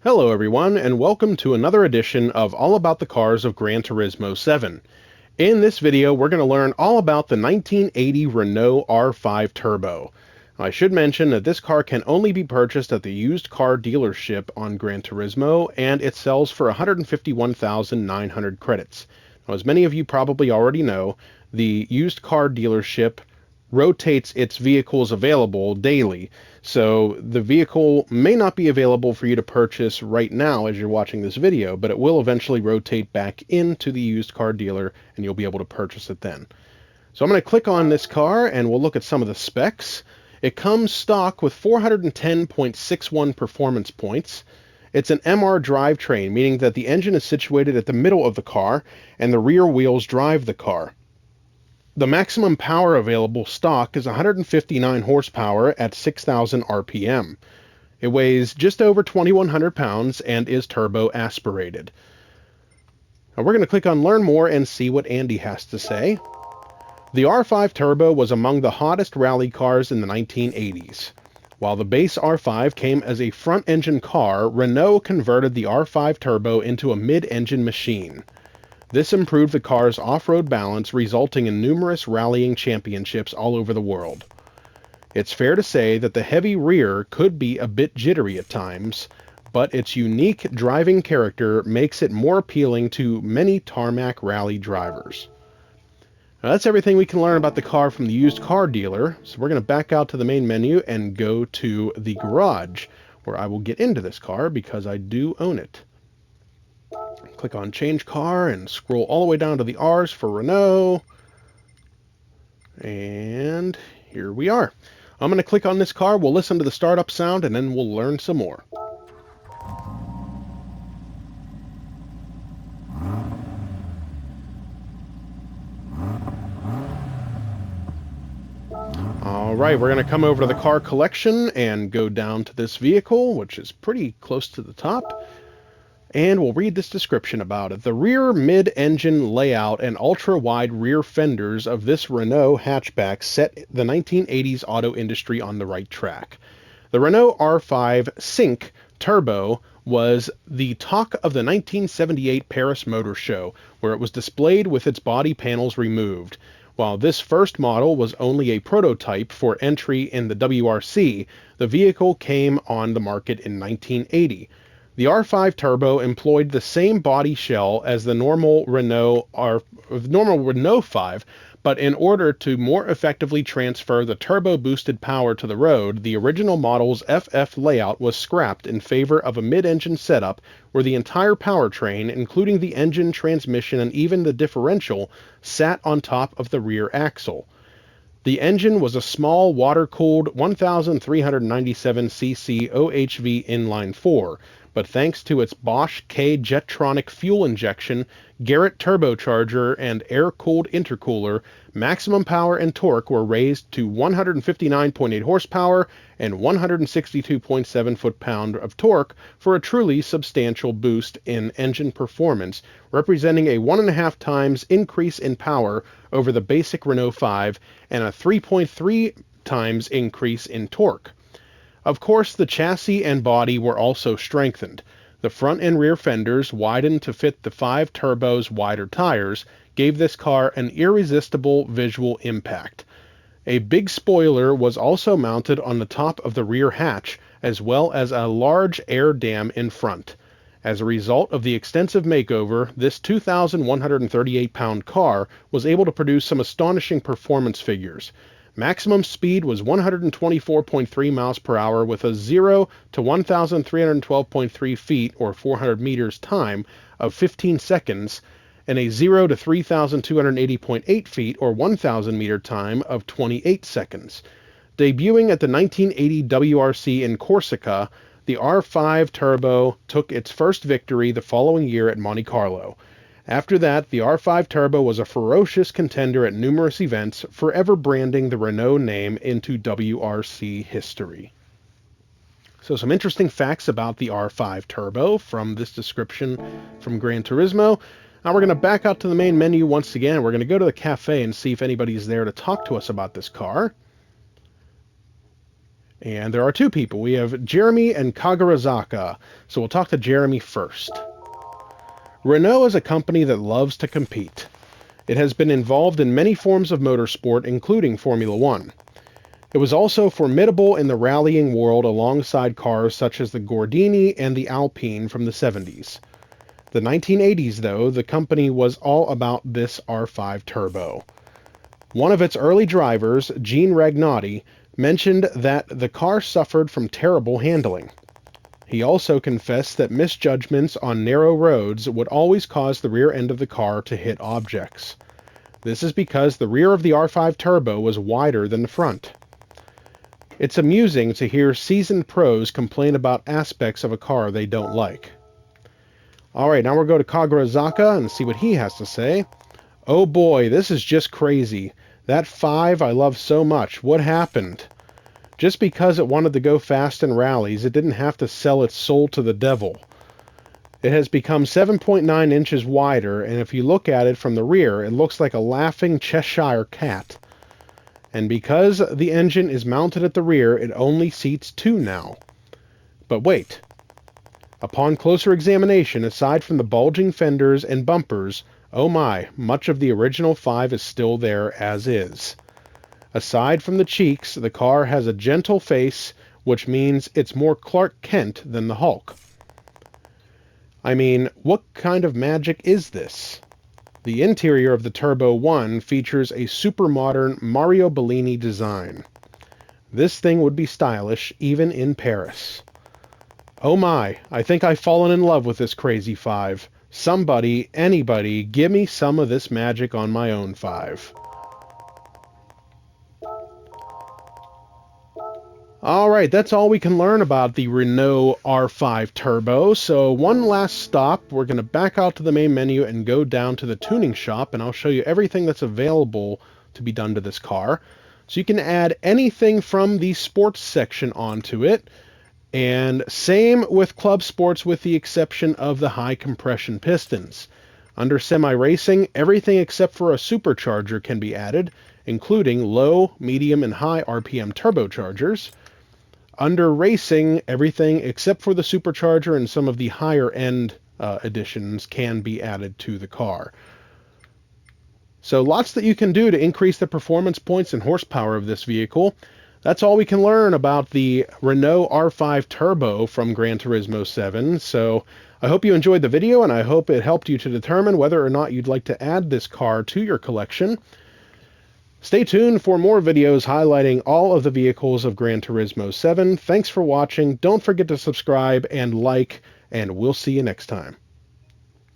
Hello everyone, and welcome to another edition of All About the Cars of Gran Turismo 7. In this video, we're going to learn all about the 1980 Renault R5 Turbo. I should mention that this car can only be purchased at the used car dealership on Gran Turismo, and it sells for 151,900 credits. Now, as many of you probably already know, the used car dealership rotates its vehicles available daily. So the vehicle may not be available for you to purchase right now as you're watching this video, but it will eventually rotate back into the used car dealer and you'll be able to purchase it then. So I'm going to click on this car and we'll look at some of the specs. It comes stock with 410.61 performance points. It's an MR drivetrain, meaning that the engine is situated at the middle of the car and the rear wheels drive the car. The maximum power available stock is 159 horsepower at 6,000 RPM. It weighs just over 2,100 pounds and is turbo aspirated. Now we're going to click on Learn More and see what Andy has to say. The R5 Turbo was among the hottest rally cars in the 1980s. While the base R5 came as a front-engine car, Renault converted the R5 Turbo into a mid-engine machine. This improved the car's off-road balance, resulting in numerous rallying championships all over the world. It's fair to say that the heavy rear could be a bit jittery at times, but its unique driving character makes it more appealing to many tarmac rally drivers. Now, that's everything we can learn about the car from the used car dealer, so we're going to back out to the main menu and go to the garage, where I will get into this car because I do own it. Click on Change Car and scroll all the way down to the R's for Renault. And here we are. I'm going to click on this car, we'll listen to the startup sound, and then we'll learn some more. Alright, we're going to come over to the car collection and go down to this vehicle, which is pretty close to the top. And we'll read this description about it. The rear mid-engine layout and ultra-wide rear fenders of this Renault hatchback set the 1980s auto industry on the right track. The Renault R5 Sync Turbo was the talk of the 1978 Paris Motor Show, where it was displayed with its body panels removed. While this first model was only a prototype for entry in the WRC, the vehicle came on the market in 1980. The R5 Turbo employed the same body shell as the normal Renault 5, but in order to more effectively transfer the turbo-boosted power to the road, the original model's FF layout was scrapped in favor of a mid-engine setup where the entire powertrain, including the engine, transmission, and even the differential, sat on top of the rear axle. The engine was a small, water-cooled 1,397cc OHV inline-4, but thanks to its Bosch K Jetronic fuel injection, Garrett turbocharger, and air-cooled intercooler, maximum power and torque were raised to 159.8 horsepower and 162.7 foot-pound of torque for a truly substantial boost in engine performance, representing a 1.5 times increase in power over the basic Renault 5 and a 3.3 times increase in torque. Of course, the chassis and body were also strengthened. The front and rear fenders, widened to fit the 5 Turbo's wider tires, gave this car an irresistible visual impact. A big spoiler was also mounted on the top of the rear hatch, as well as a large air dam in front. As a result of the extensive makeover, this 2,138-pound car was able to produce some astonishing performance figures. Maximum speed was 124.3 miles per hour with a 0 to 1,312.3 feet or 400 meters time of 15 seconds and a 0 to 3,280.8 feet or 1,000 meter time of 28 seconds. Debuting at the 1980 WRC in Corsica, the R5 Turbo took its first victory the following year at Monte Carlo. After that, the R5 Turbo was a ferocious contender at numerous events, forever branding the Renault name into WRC history. So some interesting facts about the R5 Turbo from this description from Gran Turismo. Now we're going to back out to the main menu once again. We're going to go to the cafe and see if anybody's there to talk to us about this car. And there are two people. We have Jeremy and Kagarazaka. So we'll talk to Jeremy first. Renault is a company that loves to compete. It has been involved in many forms of motorsport, including Formula One. It was also formidable in the rallying world alongside cars such as the Gordini and the Alpine from the 70s. The 1980s, though, the company was all about this R5 Turbo. One of its early drivers, Gene Ragnotti, mentioned that the car suffered from terrible handling. He also confessed that misjudgments on narrow roads would always cause the rear end of the car to hit objects. This is because the rear of the R5 Turbo was wider than the front. It's amusing to hear seasoned pros complain about aspects of a car they don't like. Alright, now we'll go to Kagarazaka and see what he has to say. Oh boy, this is just crazy. That 5 I love so much. What happened? Just because it wanted to go fast in rallies, it didn't have to sell its soul to the devil. It has become 7.9 inches wider, and if you look at it from the rear, it looks like a laughing Cheshire cat. And because the engine is mounted at the rear, it only seats 2 now. But wait. Upon closer examination, aside from the bulging fenders and bumpers, oh my, much of the original 5 is still there as is. Aside from the cheeks, the car has a gentle face, which means it's more Clark Kent than the Hulk. I mean, what kind of magic is this? The interior of the Turbo 1 features a super modern Mario Bellini design. This thing would be stylish even in Paris. Oh my, I think I've fallen in love with this crazy 5. Somebody, anybody, give me some of this magic on my own 5. Alright, that's all we can learn about the Renault R5 Turbo. So one last stop, we're going to back out to the main menu and go down to the tuning shop, and I'll show you everything that's available to be done to this car. So you can add anything from the sports section onto it, and same with Club Sports with the exception of the high compression pistons. Under semi-racing, everything except for a supercharger can be added, including low, medium, and high RPM turbochargers. Under racing, everything except for the supercharger and some of the higher end additions can be added to the car. So lots that you can do to increase the performance points and horsepower of this vehicle. That's all we can learn about the Renault R5 Turbo from Gran Turismo 7. So I hope you enjoyed the video, and I hope it helped you to determine whether or not you'd like to add this car to your collection. Stay tuned for more videos highlighting all of the vehicles of Gran Turismo 7. Thanks for watching. Don't forget to subscribe and like, and we'll see you next time.